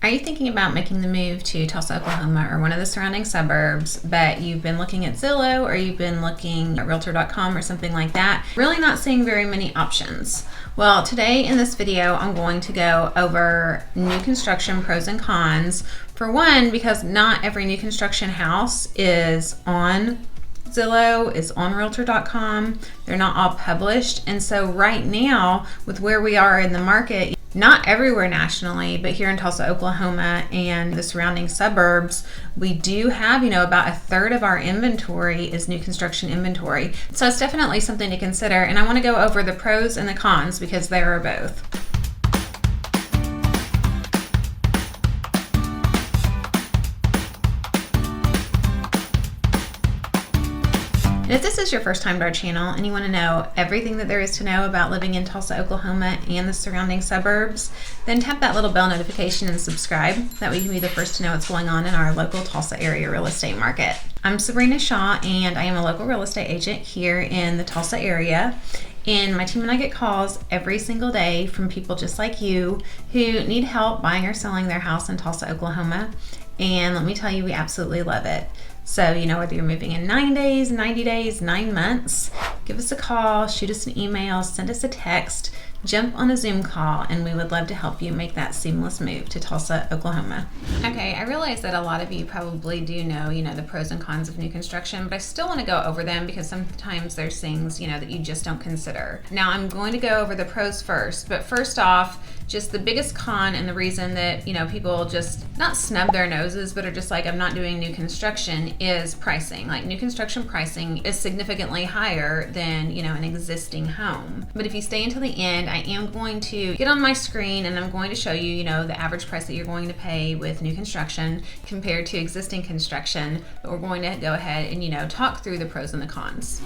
Are you thinking about making the move to Tulsa, Oklahoma or one of the surrounding suburbs, but you've been looking at Zillow or you've been looking at realtor.com or something like that, really not seeing very many options? Well, today in this video, I'm going to go over new construction pros and cons. For one, because not every new construction house is on Zillow, is on realtor.com. They're not all published. And so right now, with where we are in the market, not everywhere nationally, but here in Tulsa, Oklahoma and the surrounding suburbs, we do have, about a third of our inventory is new construction inventory. So it's definitely something to consider. And I want to go over the pros and the cons because there are both. And if this is your first time to our channel and you want to know everything that there is to know about living in Tulsa, Oklahoma and the surrounding suburbs, then tap that little bell notification and subscribe. That way you can be the first to know what's going on in our local Tulsa area real estate market. I'm Sabrina Shaw and I am a local real estate agent here in the Tulsa area. And my team and I get calls every single day from people just like you who need help buying or selling their house in Tulsa, Oklahoma. And let me tell you, we absolutely love it. So, whether you're moving in 9 days, 90 days, 9 months, give us a call, shoot us an email, send us a text, jump on a Zoom call, and we would love to help you make that seamless move to Tulsa, Oklahoma. Okay, I realize that a lot of you probably do know, the pros and cons of new construction, but I still want to go over them because sometimes there's things, that you just don't consider. Now, I'm going to go over the pros first, but first off, just the biggest con and the reason that, people just not snub their noses, but are just like, I'm not doing new construction is pricing. Like new construction pricing is significantly higher than, an existing home. But if you stay until the end, I am going to get on my screen and I'm going to show you, the average price that you're going to pay with new construction compared to existing construction. But we're going to go ahead and, talk through the pros and the cons.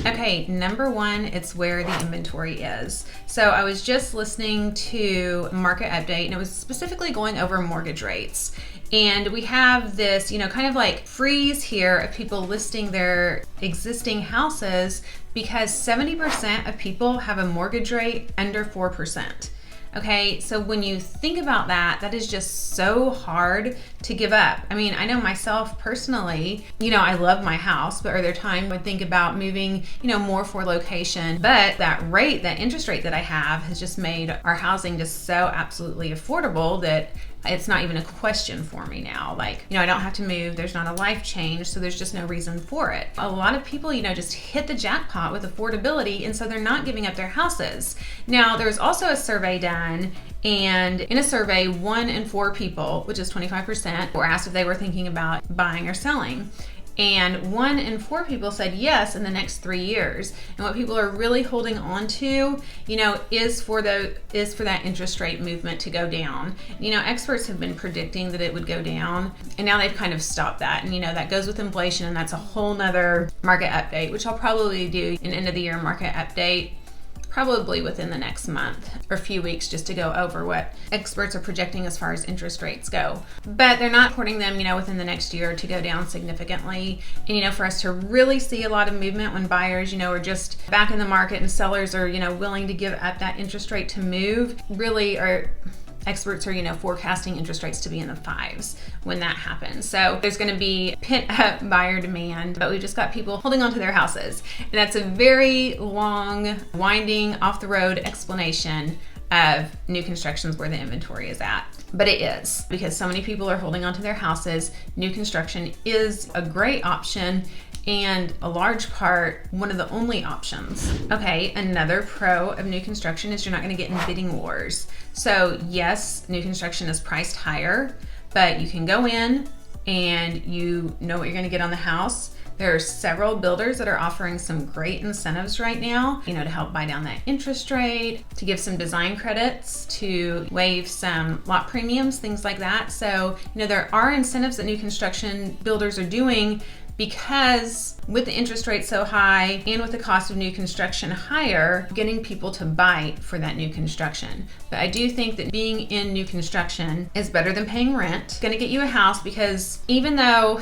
Okay, number one, it's where the inventory is. So I was just listening to Market Update and it was specifically going over mortgage rates. And we have this, kind of like freeze here of people listing their existing houses because 70% of people have a mortgage rate under 4%. Okay, so when you think about that, that is just so hard to give up. I mean, I know myself personally, I love my house, but are there times I would think about moving, more for location. But that rate, that interest rate that I have has just made our housing just so absolutely affordable that it's not even a question for me now. Like, I don't have to move. There's not a life change, so there's just no reason for it. A lot of people, just hit the jackpot with affordability, and so they're not giving up their houses. Now, there's also a survey done, and in a survey, 1 in 4 people, which is 25%, were asked if they were thinking about buying or selling. And 1 in 4 people said yes in the next 3 years. And what people are really holding on to, is for that interest rate movement to go down. Experts have been predicting that it would go down, and now they've kind of stopped that. And that goes with inflation, and that's a whole nother market update, which I'll probably do an end of the year market update, probably within the next month or a few weeks, just to go over what experts are projecting as far as interest rates go. But they're not reporting them, within the next year to go down significantly. And, for us to really see a lot of movement when buyers, are just back in the market and sellers are, willing to give up that interest rate to move, really are... Experts are, forecasting interest rates to be in the 5s when that happens. So there's going to be pent-up buyer demand, but we've just got people holding on to their houses. And that's a very long, winding, off-the-road explanation of new constructions where the inventory is at. But it is, because so many people are holding on to their houses. New construction is a great option, and a large part, one of the only options. Okay, another pro of new construction is you're not gonna get in bidding wars. So yes, new construction is priced higher, but you can go in and you know what you're gonna get on the house. There are several builders that are offering some great incentives right now, to help buy down that interest rate, to give some design credits, to waive some lot premiums, things like that. So, there are incentives that new construction builders are doing because with the interest rate so high and with the cost of new construction higher, getting people to bite for that new construction. But I do think that being in new construction is better than paying rent. It's gonna get you a house because even though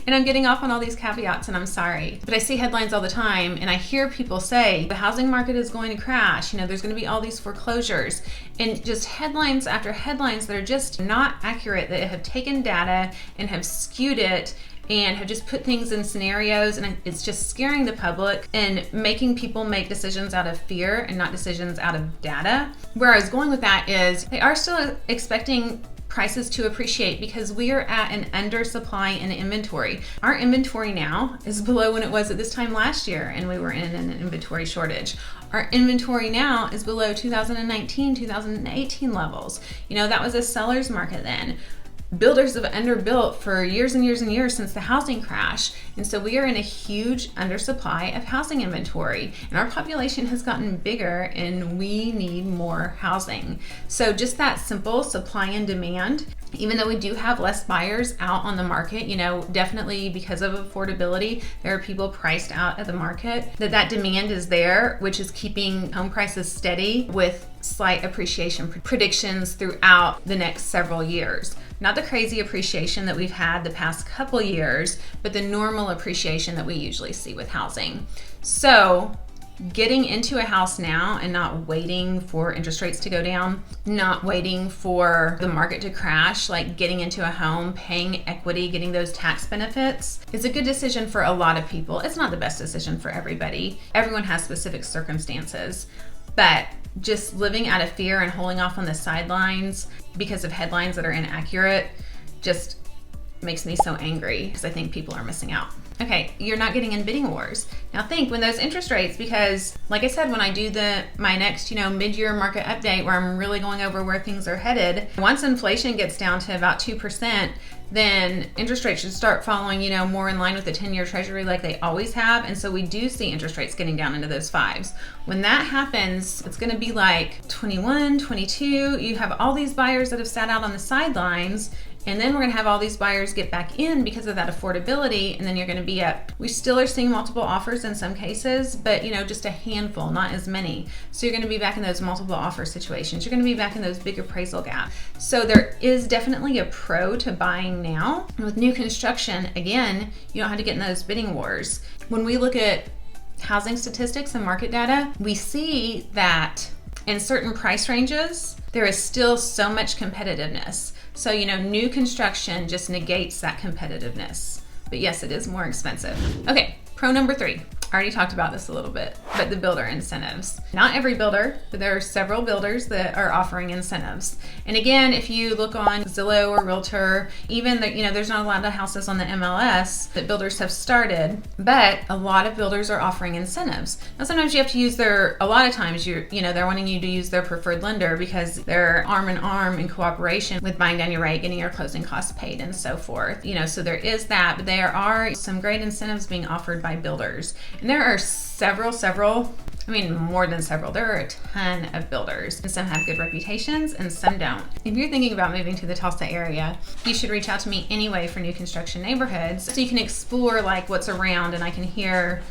And I'm getting off on all these caveats, and I'm sorry. But I see headlines all the time, and I hear people say the housing market is going to crash. There's going to be all these foreclosures, and just headlines after headlines that are just not accurate, that have taken data and have skewed it and have just put things in scenarios, and it's just scaring the public and making people make decisions out of fear and not decisions out of data. Where I was going with that is they are still expecting prices to appreciate because we are at an undersupply in inventory. Our inventory now is below when it was at this time last year, and we were in an inventory shortage. Our inventory now is below 2019, 2018 levels. That was a seller's market then. Builders have underbuilt for years and years and years since the housing crash. And so we are in a huge undersupply of housing inventory. And our population has gotten bigger and we need more housing. So just that simple supply and demand, even though we do have less buyers out on the market, definitely because of affordability, there are people priced out of the market, that demand is there, which is keeping home prices steady with slight appreciation predictions throughout the next several years. Not the crazy appreciation that we've had the past couple years, but the normal appreciation that we usually see with housing. So getting into a house now and not waiting for interest rates to go down, not waiting for the market to crash, like getting into a home, paying equity, getting those tax benefits is a good decision for a lot of people. It's not the best decision for everybody. Everyone has specific circumstances, but just living out of fear and holding off on the sidelines because of headlines that are inaccurate just makes me so angry because I think people are missing out. Okay, you're not getting in bidding wars. Now think when those interest rates, because like I said, when I do my next, mid-year market update where I'm really going over where things are headed, once inflation gets down to about 2%, then interest rates should start following, more in line with the 10-year treasury like they always have. And so we do see interest rates getting down into those fives. When that happens, it's going to be like 21, 22. You have all these buyers that have sat out on the sidelines. And then we're going to have all these buyers get back in because of that affordability, and then you're going to be up. We still are seeing multiple offers in some cases, but just a handful, not as many. So you're going to be back in those multiple offer situations. You're going to be back in those big appraisal gaps. So there is definitely a pro to buying now. And with new construction, again, you don't have to get in those bidding wars. When we look at housing statistics and market data, we see that in certain price ranges, there is still so much competitiveness. So, new construction just negates that competitiveness. But yes, it is more expensive. Okay, pro number 3. I already talked about this a little bit, but the builder incentives. Not every builder, but there are several builders that are offering incentives. And again, if you look on Zillow or Realtor, even there's not a lot of houses on the MLS that builders have started, but a lot of builders are offering incentives. Now, sometimes you have to use a lot of times they're wanting you to use their preferred lender because they're arm in arm in cooperation with buying down your rate, getting your closing costs paid, and so forth. So there is that, but there are some great incentives being offered by builders. And there are more than several. There are a ton of builders, and some have good reputations and some don't. If you're thinking about moving to the Tulsa area, you should reach out to me anyway for new construction neighborhoods so you can explore what's around, and I can hear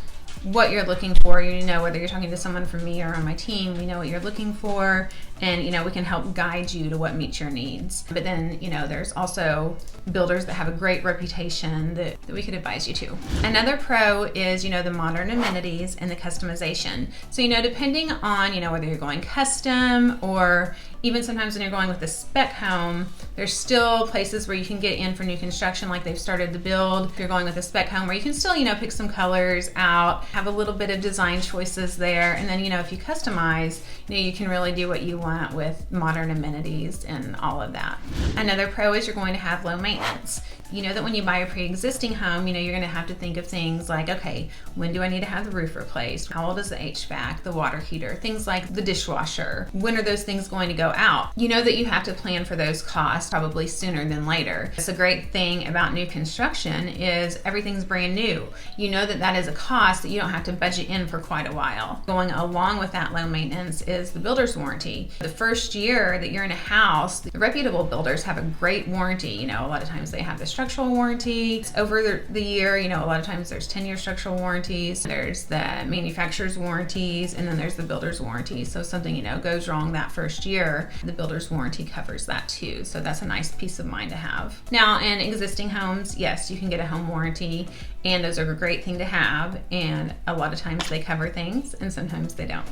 what you're looking for. Whether you're talking to someone from me or on my team, we know what you're looking for, and we can help guide you to what meets your needs. But then there's also builders that have a great reputation that we could advise you to. Another pro is the modern amenities and the customization. So depending on whether you're going custom or even sometimes when you're going with a spec home, there's still places where you can get in for new construction, like they've started to build. If you're going with a spec home, where you can still pick some colors out, have a little bit of design choices there, and then if you customize, you can really do what you want with modern amenities and all of that. Another pro is you're going to have low maintenance. That when you buy a pre-existing home, you're going to have to think of things like, okay, when do I need to have the roof replaced? How old is the HVAC, the water heater, things like the dishwasher? When are those things going to go out? That you have to plan for those costs probably sooner than later. It's a great thing about new construction is everything's brand new. That is a cost that you don't have to budget in for quite a while. Going along with that low maintenance is the builder's warranty. The first year that you're in a house, the reputable builders have a great warranty. A lot of times they have the structural warranty. Over the year, a lot of times there's 10-year structural warranties. There's the manufacturer's warranties, and then there's the builder's warranty. So if something, goes wrong that first year, there, the builder's warranty covers that too. So that's a nice peace of mind to have. Now, in existing homes, yes, you can get a home warranty, and those are a great thing to have. And a lot of times they cover things and sometimes they don't.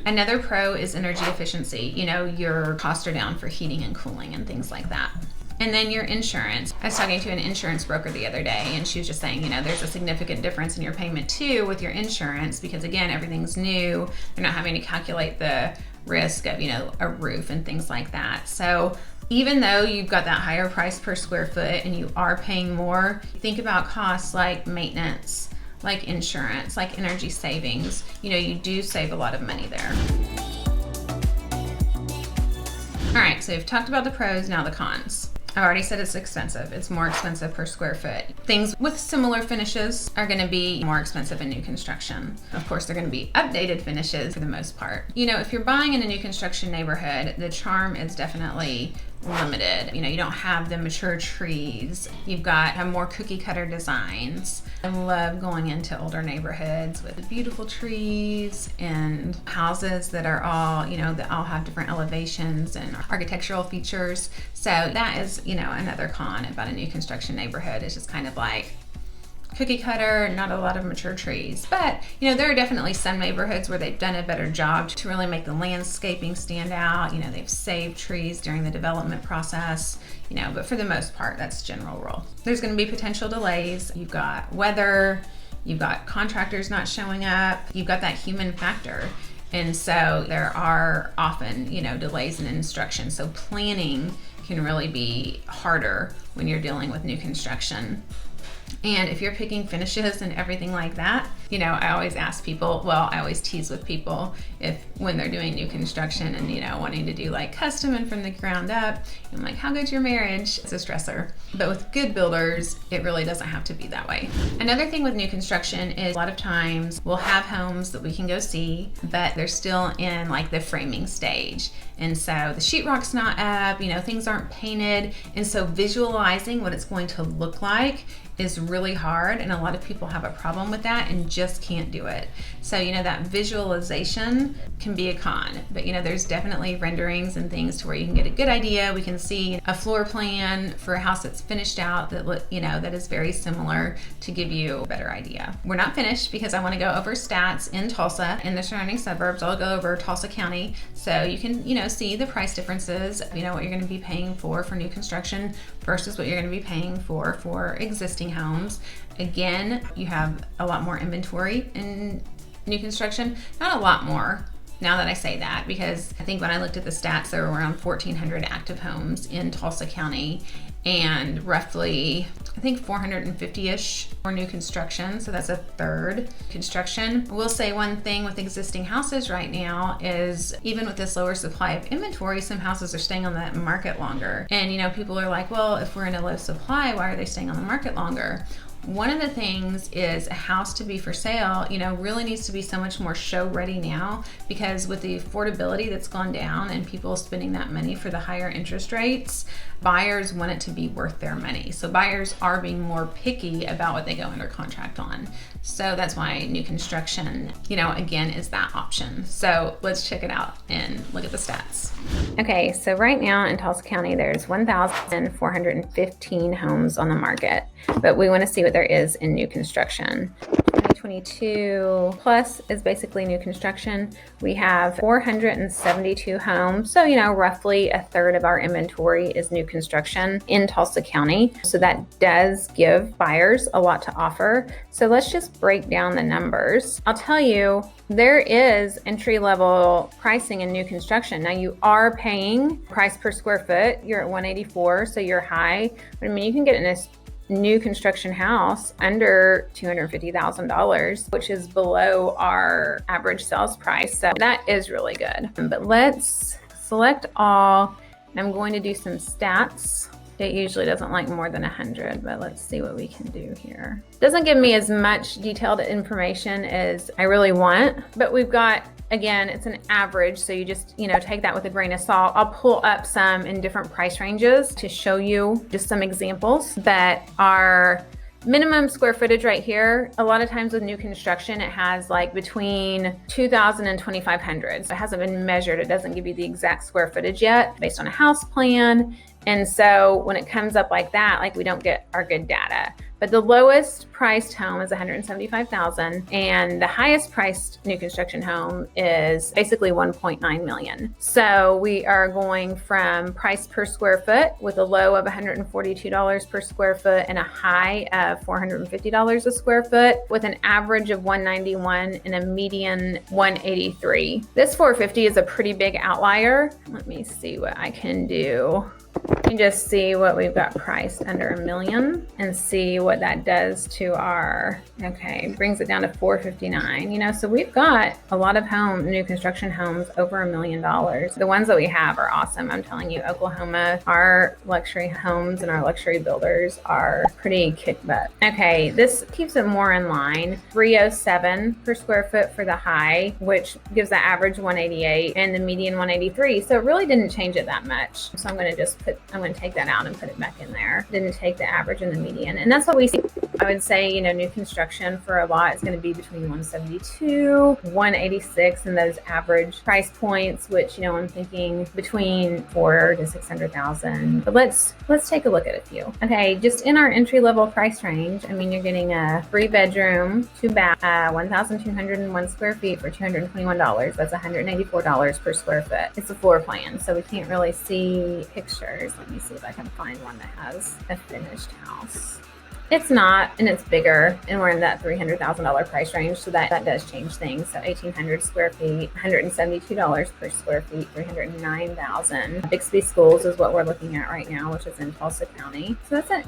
Another pro is energy efficiency. You know, your costs are down for heating and cooling and things like that. And then your insurance. I was talking to an insurance broker the other day, and she was just saying, you know, there's a significant difference in your payment too with your insurance, because again, everything's new. They're not having to calculate the risk of, you know, a roof and things like that. So even though you've got that higher price per square foot and you are paying more, think about costs like maintenance, like insurance, like energy savings. You know, you do save a lot of money there. All right, so we've talked about the pros, now the cons. I already said it's expensive. It's more expensive per square foot. Things with similar finishes are gonna be more expensive in new construction. Of course, they're gonna be updated finishes for the most part. You know, if you're buying in a new construction neighborhood, the charm is definitely limited. You know, you don't have the mature trees. You've got more cookie cutter designs. I love going into older neighborhoods with beautiful trees and houses that are all, you know, that all have different elevations and architectural features. So that is, you know, another con about a new construction neighborhood. It's just kind of like cookie cutter, not a lot of mature trees. But, you know, there are definitely some neighborhoods where they've done a better job to really make the landscaping stand out. You know, they've saved trees during the development process, you know, but for the most part, that's general rule. There's going to be potential delays. You've got weather, you've got contractors not showing up, you've got that human factor. And so there are often, you know, delays in instruction. So planning can really be harder when you're dealing with new construction. And if you're picking finishes and everything like that, you know, I always ask people, well, I always tease with people if when they're doing new construction and, you know, wanting to do like custom and from the ground up, I'm like, how good's your marriage? It's a stressor. But with good builders, it really doesn't have to be that way. Another thing with new construction is a lot of times we'll have homes that we can go see, but they're still in like the framing stage. And so the sheetrock's not up, you know, things aren't painted. And so visualizing what it's going to look like is really hard, and a lot of people have a problem with that and just can't do it. So, you know, that visualization can be a con, but you know, there's definitely renderings and things to where you can get a good idea. We can see a floor plan for a house that's finished out that, you know, that is very similar to give you a better idea. We're not finished because I want to go over stats in Tulsa and the surrounding suburbs. I'll go over Tulsa County so you can, you know, see the price differences, you know, what you're going to be paying for new construction versus what you're going to be paying for existing homes. Again, you have a lot more inventory in new construction. Not a lot more, now that I say that, because I think when I looked at the stats, there were around 1,400 active homes in Tulsa County, and roughly, I think 450-ish for new construction, so that's a third construction. I will say one thing with existing houses right now is even with this lower supply of inventory, some houses are staying on the market longer. And you know, people are like, well, if we're in a low supply, why are they staying on the market longer? One of the things is a house to be for sale, you know, really needs to be so much more show ready now, because with the affordability that's gone down and people spending that money for the higher interest rates, buyers want it to be worth their money. So buyers are being more picky about what they go under contract on. So that's why new construction, you know, again, is that option. So let's check it out and look at the stats. Okay, so right now in Tulsa County, there's 1,415 homes on the market, but we want to see what there is in new construction. 2022 plus is basically new construction. We have 472 homes. So, you know, roughly a third of our inventory is new construction in Tulsa County. So that does give buyers a lot to offer. So let's just break down the numbers. I'll tell you, there is entry-level pricing in new construction. Now you are paying price per square foot. You're at 184, so you're high. But I mean, you can get in a new construction house under $250,000, which is below our average sales price. So that is really good. But let's select all. I'm going to do some stats. It usually doesn't like more than 100, but let's see what we can do here. Doesn't give me as much detailed information as I really want, but we've got, again, it's an average, so you just, you know, take that with a grain of salt. I'll pull up some in different price ranges to show you just some examples that are Minimum square footage right here, a lot of times with new construction, it has like between 2,000 and 2,500. So it hasn't been measured. It doesn't give you the exact square footage yet based on a house plan. And so when it comes up like that, like we don't get our good data. But the lowest priced home is $175,000, and the highest priced new construction home is basically $1.9 million. So we are going from price per square foot with a low of $142 per square foot and a high of $450 a square foot, with an average of $191 and a median $183. This $450 is a pretty big outlier. Let me see what I can do. You just see what we've got priced under $1 million and see what that does to our, okay, brings it down to $459. You know, so we've got a lot of new construction homes over $1 million. The ones that we have are awesome. I'm telling you, Oklahoma, our luxury homes and our luxury builders are pretty kick butt. Okay, this keeps it more in line. $307 per square foot for the high, which gives the average $188 and the median $183. So it really didn't change it that much. So I'm going to take that out and put it back in there. Didn't take the average and the median. And that's what we see. I would say, you know, new construction for a lot is going to be between 172, 186, and those average price points, which, you know, I'm thinking between 400 to 600,000. But let's take a look at a few. Okay, just in our entry level price range, I mean, you're getting a 3-bedroom, 2-bath, 1,201 square feet for $221. That's $184 per square foot. It's a floor plan, so we can't really see pictures. Let me see if I can find one that has a finished house. It's not, and it's bigger, and we're in that $300,000 price range, so that does change things. So 1,800 square feet, $172 per square feet, $309,000. Bixby Schools is what we're looking at right now, which is in Tulsa County. So that's a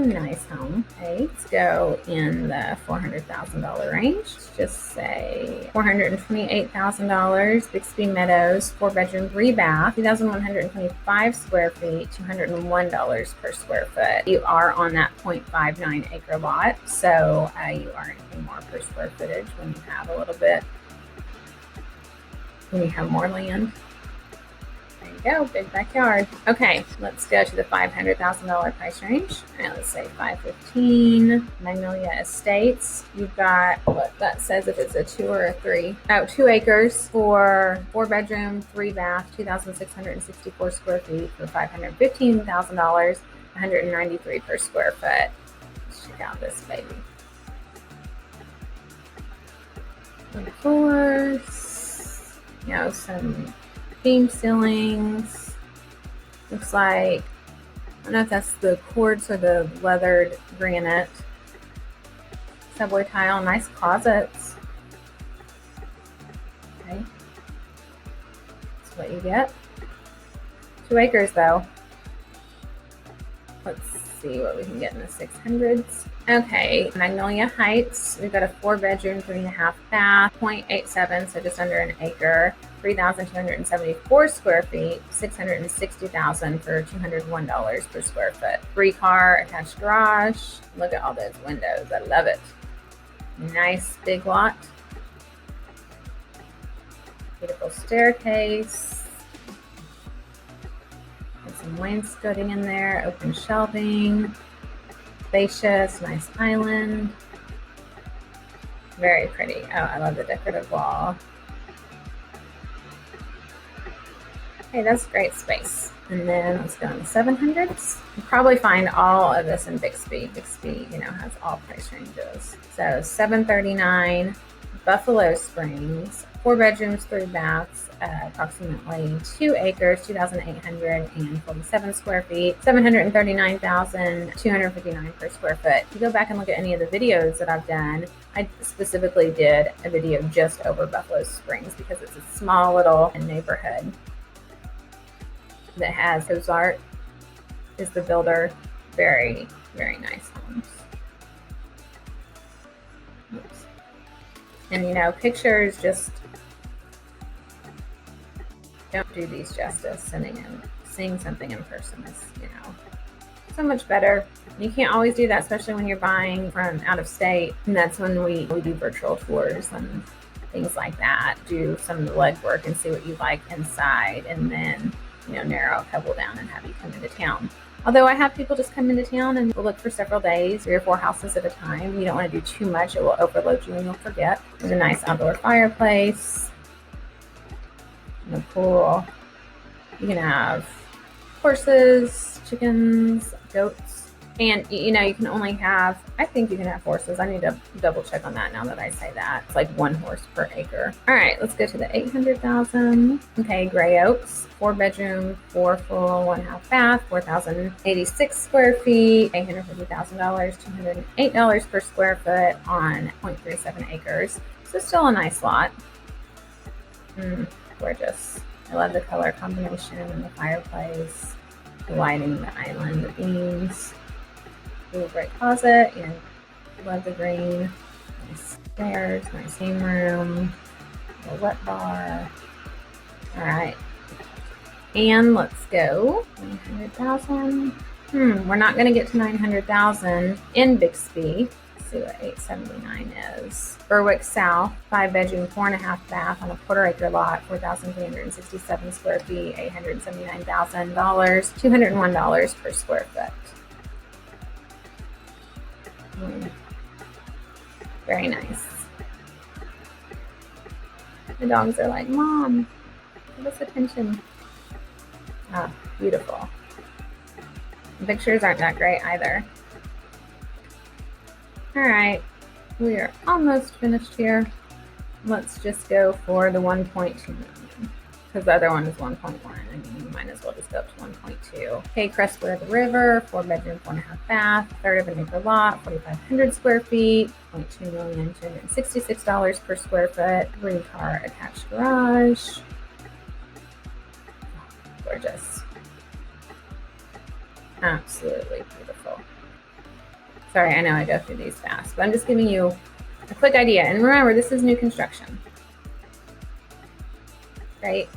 nice home. Okay, let's go in the $400,000 range. Let's just say $428,000. Bixby Meadows, 4-bedroom, 3-bath, 2,125 square feet, $201 per square foot. You are on that 0.59 acre lot, so you are getting more per square footage when you have more land. There you go, big backyard. Okay, let's go to the $500,000 price range. All right, let's say $515. Magnolia Estates. You've got what that says, if it's a 2 or a 3. Oh, 2 acres for 4-bedroom, 3-bath, 2,664 square feet for $515,000, $193 per square foot. Check out this baby. Of course, you know, some beam ceilings. Looks like, I don't know if that's the quartz or the leathered granite. Subway tile, nice closets. Okay, that's what you get. 2 acres though. Let's see what we can get in the 600s. Okay, Magnolia Heights. We've got a 4-bedroom, 3.5 bath, 0.87, so just under an acre, 3,274 square feet, $660,000 for $201 per square foot. 3-car attached garage. Look at all those windows. I love it. Nice big lot. Beautiful staircase. Some wainscoting in there, open shelving, spacious, nice island. Very pretty. Oh, I love the decorative wall. Okay, that's great space. And then let's go in the 700s. You'll probably find all of this in Bixby. Bixby, you know, has all price ranges. So 739, Buffalo Springs, 4 bedrooms, 3 baths, approximately 2 acres, 2,847 square feet, $739,259 per square foot. If you go back and look at any of the videos that I've done, I specifically did a video just over Buffalo Springs because it's a small little neighborhood that has Ozark is the builder. Very, very nice homes. Oops. And you know, pictures just don't do these justice. Seeing something in person is, you know, so much better. You can't always do that, especially when you're buying from out of state. And that's when we do virtual tours and things like that. Do some of the legwork and see what you like inside, and then, you know, narrow a couple down and have you come into town. Although I have people just come into town and will look for several days, 3 or 4 houses at a time. You don't want to do too much. It will overload you and you'll forget. There's a nice outdoor fireplace. And a pool. You can have horses, chickens, goats. And you can only have, I think you can have horses. I need to double check on that now that I say that. It's like 1 horse per acre. All right, let's go to the 800,000. Okay, Gray Oaks, 4 bedroom, 4 full, 1.5 bath, 4,086 square feet, $850,000, $208 per square foot on 0.37 acres. So still a nice lot. Gorgeous. I love the color combination and the fireplace, the lighting, the island, the beams. Little bright closet, and love the green. Nice stairs, nice game room, a wet bar. All right, and let's go 900,000. We're not going to get to 900,000 in Bixby. Let's see what 879 is. Berwick South, 5 bedroom, 4.5 bath on a 1/4 acre lot, 4,367 square feet, $879,000, $201 per square foot. Very nice. The dogs are like, Mom, give us attention. Ah, beautiful. The pictures aren't that great either. All right, we are almost finished here. Let's just go for the 1.2 million, because the other one is 1.1. I mean, you might as well just go up to 1.2. Okay, Crestware the River, 4 bedroom, 4.5 bath, 1/3 of an acre lot, 4,500 square feet, $0.2 million, $266 per square foot, 3-car attached garage. Gorgeous. Absolutely beautiful. Sorry, I know I go through these fast, but I'm just giving you a quick idea. And remember, this is new construction. Right?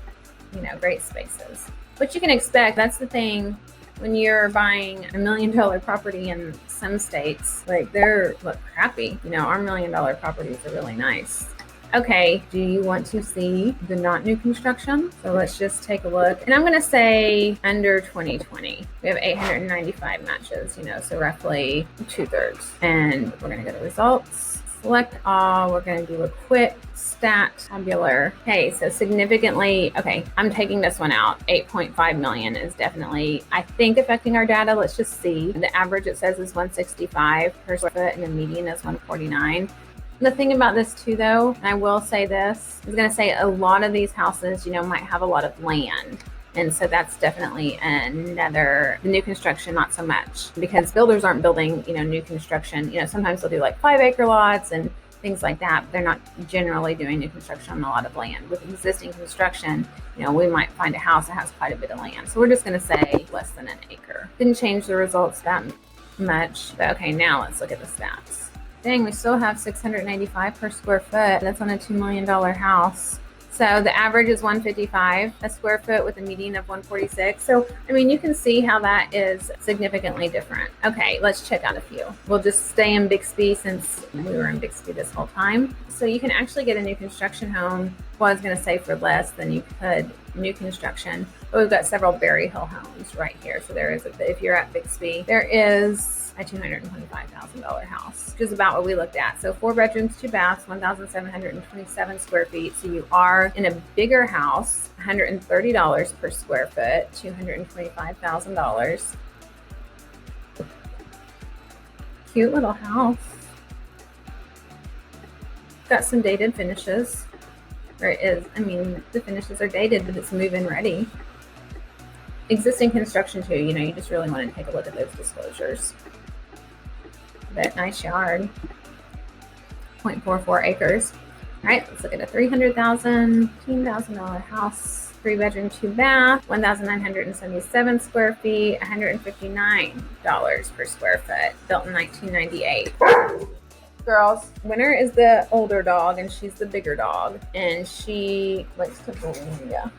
Great spaces. What you can expect, that's the thing, when you're buying $1 million property in some states, like they're look crappy. Our $1 million properties are really nice. Okay, do you want to see the not new construction? So let's just take a look. And I'm going to say under 2020. We have 895 matches, so roughly 2/3. And we're going to go to results. Select all. We're going to do a quick stat tabular. Okay, so significantly, okay, I'm taking this one out. 8.5 million is definitely, I think, affecting our data. Let's just see. The average, it says, is 165 per square foot, and the median is 149. The thing about this too, though, and I will say this, I was going to say a lot of these houses, might have a lot of land. And so that's definitely another, the new construction, not so much, because builders aren't building, new construction. Sometimes they'll do like 5-acre lots and things like that, but they're not generally doing new construction on a lot of land. With existing construction, we might find a house that has quite a bit of land. So we're just going to say less than an acre. Didn't change the results that much. But okay, now let's look at the stats. Dang, we still have 695 per square foot. That's on a $2 million house. So the average is 155 a square foot with a median of 146. So, you can see how that is significantly different. Okay, let's check out a few. We'll just stay in Bixby since we were in Bixby this whole time. So you can actually get a new construction home. Well, I was going to say for less than you could new construction. But we've got several Berry Hill homes right here. So there is, if you're at Bixby, there is a $225,000 house, which is about what we looked at. So 4 bedrooms, 2 baths, 1,727 square feet. So you are in a bigger house, $130 per square foot, $225,000. Cute little house. Got some dated finishes. Or it is, the finishes are dated, but it's move-in ready. Existing construction too, you just really want to take a look at those disclosures. But nice yard. 0.44 acres. All right, let's look at a $300,000, $15,000 house, 3 bedroom, 2 bath, 1,977 square feet, $159 per square foot, built in 1998. Girls, Winter is the older dog and she's the bigger dog, and she likes to bully Mia.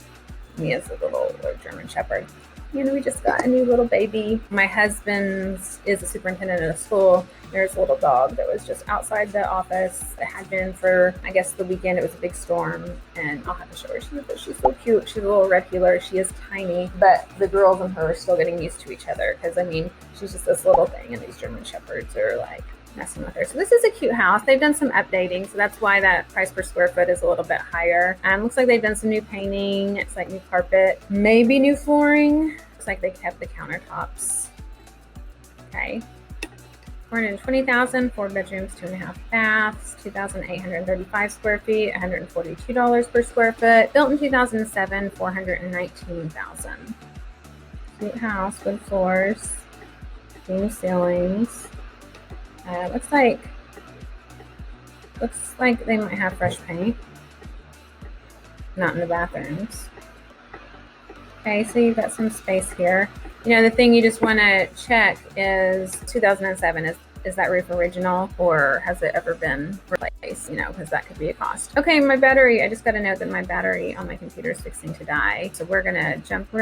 Mia's the little older German Shepherd. You know, we just got a new little baby. My husband's is a superintendent at a school. There's a little dog that was just outside the office. It had been for, I guess, the weekend. It was a big storm, and I'll have to show her. She's so cute. She's a little regular. She is tiny, but the girls and her are still getting used to each other because, I mean, she's just this little thing, and these German Shepherds are like messing with her. So this is a cute house. They've done some updating, so that's why that price per square foot is a little bit higher. Looks like they've done some new painting. It's like new carpet, maybe new flooring. Looks like they kept the countertops. Okay. 420,000, 4 bedrooms, 2.5 baths, 2,835 square feet, $142 per square foot. Built in 2007, 419,000. Cute house, wood floors, beam ceilings. Looks like they might have fresh paint. Not in the bathrooms. Okay, so you've got some space here. You know, the thing you just want to check is 2007, is that roof original or has it ever been replaced? You know, because that could be a cost. Okay, my battery, I just got a note that my battery on my computer is fixing to die. So we're going to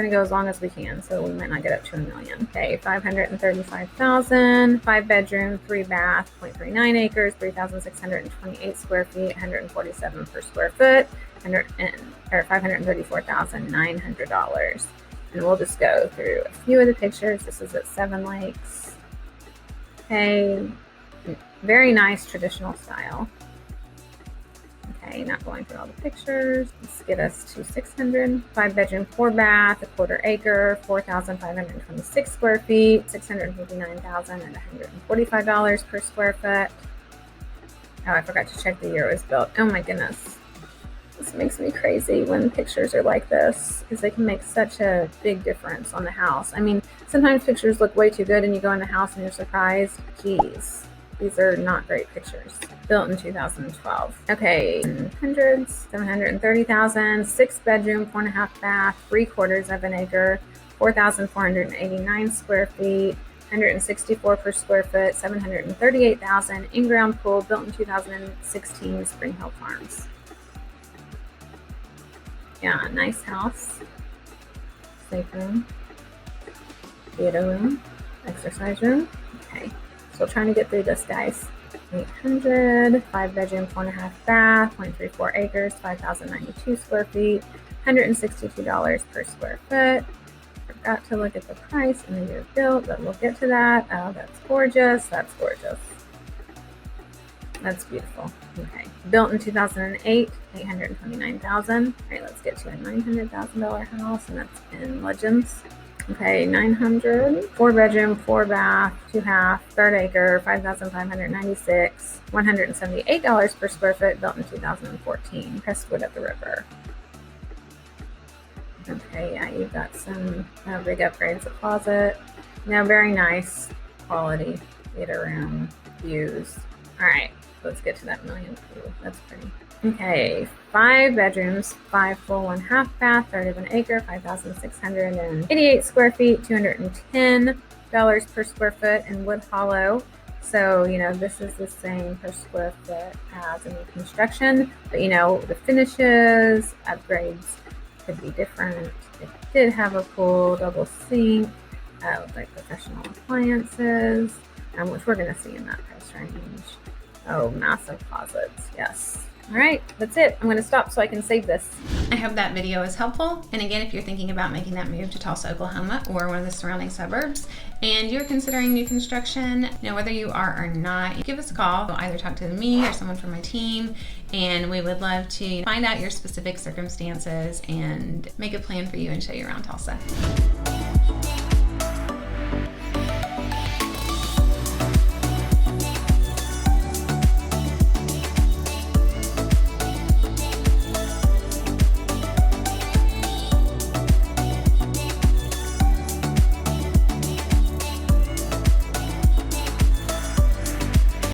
go as long as we can. So we might not get up to $1 million. Okay, 535,000, 5 bedroom, 3 bath, 0.39 acres, 3,628 square feet, 147 per square foot, $534,900. And we'll just go through a few of the pictures. This is at 7 Lakes. Okay, very nice traditional style. Okay, not going through all the pictures. Let's get us to 600. 5 bedroom, 4 bath, 1/4 acre, 4,526 square feet, $659,145 per square foot. Oh, I forgot to check the year it was built. Oh my goodness. This makes me crazy when pictures are like this because they can make such a big difference on the house. I mean, sometimes pictures look way too good and you go in the house and you're surprised. Geez, these are not great pictures. Built in 2012. Okay, hundreds, 730,000, 6 bedroom, 4.5 bath, 3/4 of an acre, 4,489 square feet, 164 per square foot, 738,000, in-ground pool, built in 2016, Spring Hill Farms. Yeah, nice house. Safe room. Theater room. Exercise room. Okay, still trying to get through this, guys. 800, 5 bedroom, 4.5 bath, 0.34 acres, 5,092 square feet, $162 per square foot. Forgot to look at the price and the year built, but we'll get to that. Oh, that's gorgeous. That's gorgeous. That's beautiful. Okay. Built in 2008, $829,000. All right, let's get to a $900,000 house, and that's in Legends. Okay, 900, 4 bedroom, 4 bath, 2.5, 1/3 acre, 5,596, $178 per square foot, built in 2014. Crestwood at the river. Okay, yeah, you've got some big upgrades, a closet. Now, very nice quality theater room, views. All right. Let's get to that $1 million. Ooh, that's pretty. Okay, 5 bedrooms, 5 full, 1/2 bath, 1/3 of an acre, 5,688 square feet, $210 per square foot in Wood Hollow. So, you know, this is the same per square foot as a new construction, but you know, the finishes, upgrades could be different. It did have a pool, double sink, like professional appliances, which we're going to see in that price range. Oh, massive closets. Yes. All right, that's it. I'm going to stop so I can save this. I hope that video is helpful. And again, if you're thinking about making that move to Tulsa, Oklahoma, or one of the surrounding suburbs, and you're considering new construction, you know, whether you are or not, give us a call. You'll either talk to me or someone from my team, and we would love to find out your specific circumstances and make a plan for you and show you around Tulsa.